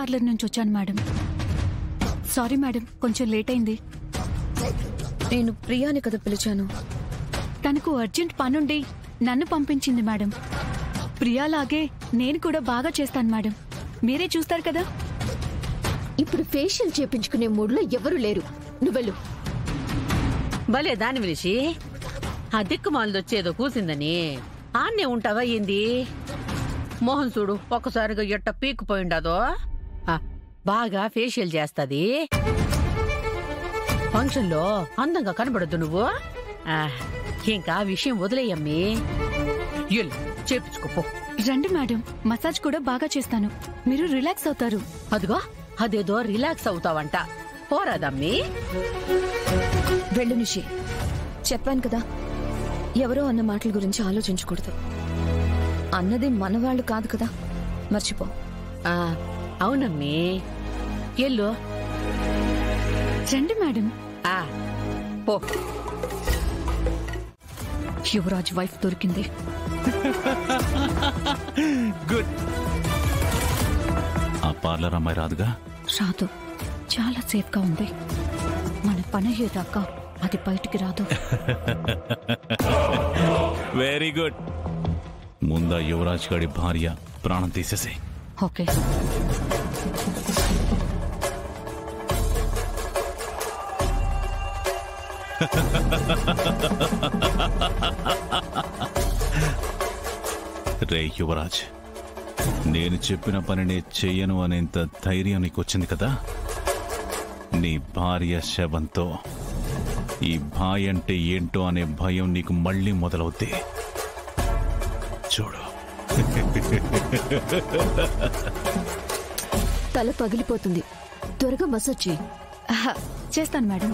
Parlour నుంచి వచ్చాను madam. Sorry madam, కొంచెం లేట్ అయింది. నేను ప్రియాని కదా పిలిచాను. తనకు అర్జెంట్ పనుండి నన్ను పంపించింది మేడం. ప్రియాలాగే నేను కూడా బాగా చేస్తాను మేడం, మీరే చూస్తారు కదా. ఇప్పుడు ఫేషియల్ చేపించుకునే మూడ్లో ఎవరు లేరు, నువ్వెళ్ళు. భలే దాని విలిచి ఆ దిక్కుమాలదొచ్చేదో కూసిందని ఆన్నే ఉంటావా ఏంది? మోహన్ చూడు ఒక్కసారిగా ఎట్ట పీక్కుపోయిండాదో. బాగా ఫేషియల్ చేస్తది, ఫంక్షన్ లో అందంగా కనబడద్దు నువ్వు. ఇంకా విషయం వదిలేయమ్మి, చేపించుకోపో. రండి మేడం, మసాజ్ కూడా బాగా చేస్తాను, మీరు రిలాక్స్ అవుతారు. అదిగో అదేదో రిలాక్స్ అవుతావంట, పోరాదమ్మి. వెళ్ళు నిషి, చెప్పాను కదా ఎవరో అన్న మాటల గురించి ఆలోచించకూడదు. అన్నది మనవాళ్లు కాదు కదా, మర్చిపో. అవునమ్మి, ఎల్లు. రండి మేడం. పో. యువరాజ్ వైఫ్ దొరికింది. గుడ్. ఆ పార్లర్ అమ్మాయి రాదుగా? రాదు, చాలా సేఫ్ గా ఉంది. మన పని అయ్యేదాకా అది బయటికి రాదు. Very good. ముందా యువరాజ్ గారి భార్య ప్రాణం తీసేసి. ఓకే. రే యువరాజ్, నేను చెప్పిన పనినే చెయ్యను అనేంత ధైర్యం నీకొచ్చింది కదా. నీ భార్య శవంతో ఈ భాయ్ అంటే ఏంటో అనే భయం నీకు మళ్ళీ మొదలవుద్ది. చూడు. తల పగిలిపోతుంది, త్వరగా మసాజ్ చేయి. చేస్తాను మేడం.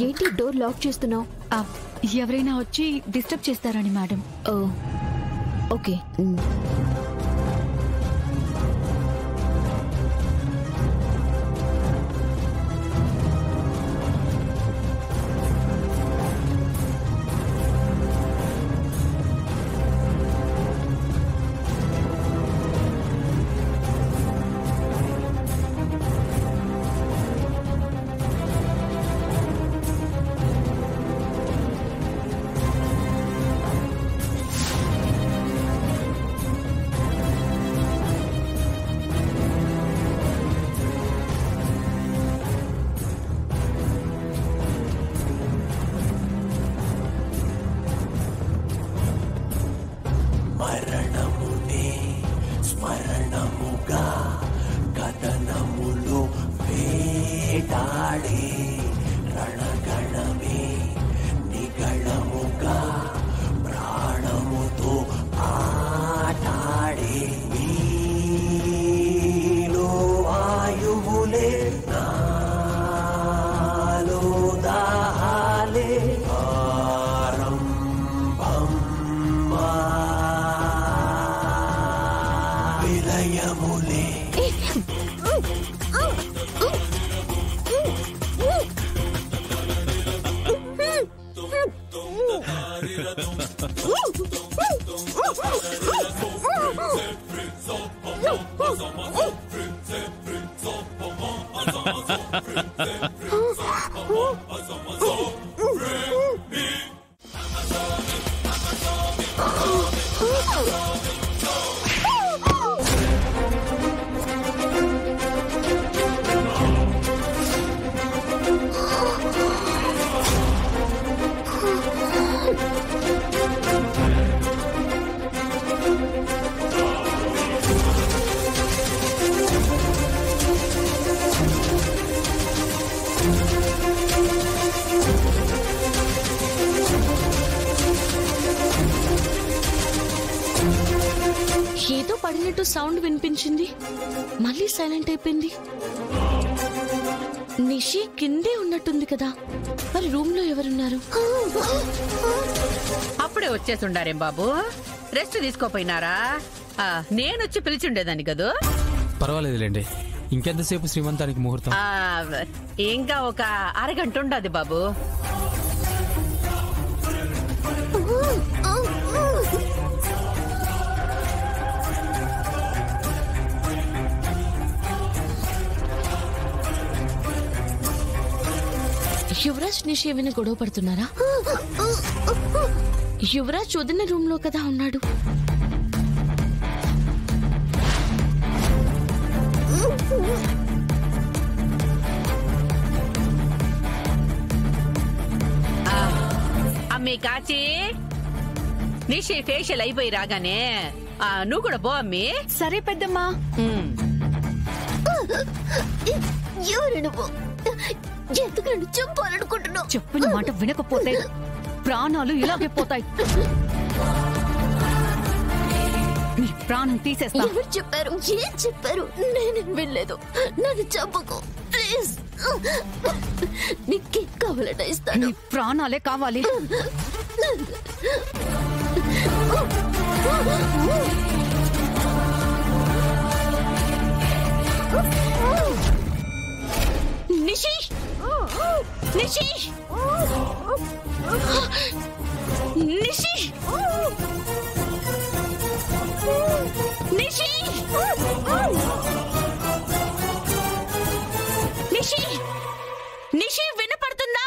ఏంటి డోర్ లాక్ చేస్తున్నావు? ఎవరైనా వచ్చి డిస్టర్బ్ చేస్తారని మేడం. ఓకే. ఏదో పడినట్టు సౌండ్ వినిపించింది, మళ్ళీ సైలెంట్ అయిపోయింది. నిషి కిందే ఉన్నట్టుంది కదా, మరి రూమ్ లో ఎవరున్నారు? అప్పుడే వచ్చేసుండారేం బాబు, రెస్ట్ తీసుకోపోయినారా? నేనొచ్చి పిలిచిండేదాన్ని కదూ. పర్వాలేదులేండి, ఇంకెంతసేపు శ్రీమంతానికి ముహూర్తం? ఇంకా ఒక అరగంట ఉండదు బాబు. యువరాజ్ నిషి ఏమైనా గొడవ పడుతున్నారా? యువరాజ్ వదిన రూమ్ లో కదా ఉన్నాడు. అమ్మి కాచి, నిషి ఫేషియల్ అయిపోయి రాగానే నువ్వు కూడా పో అమ్మి. సరే పెద్దమ్మా. ఎవరు నువ్వు? ఎందుకు నన్ను చంపాలనుకుంటున్నావు? చెప్పిన మాట వినకపోతే ప్రాణాలు ఇలాగే పోతాయి. నీ ప్రాణం తీసేస్తా. ఎవరు చెప్పారు? ఏం చెప్పారు? నేనేం వెళ్ళలేదు. నన్ను చంపకు ప్లీజ్. నీకేం కావాలంటే ఇస్తాను. నీ ప్రాణాలే కావాలి. నిషి, నిషి, నిషి, నిషి, నిషి, నిషి వినపడుతుందా?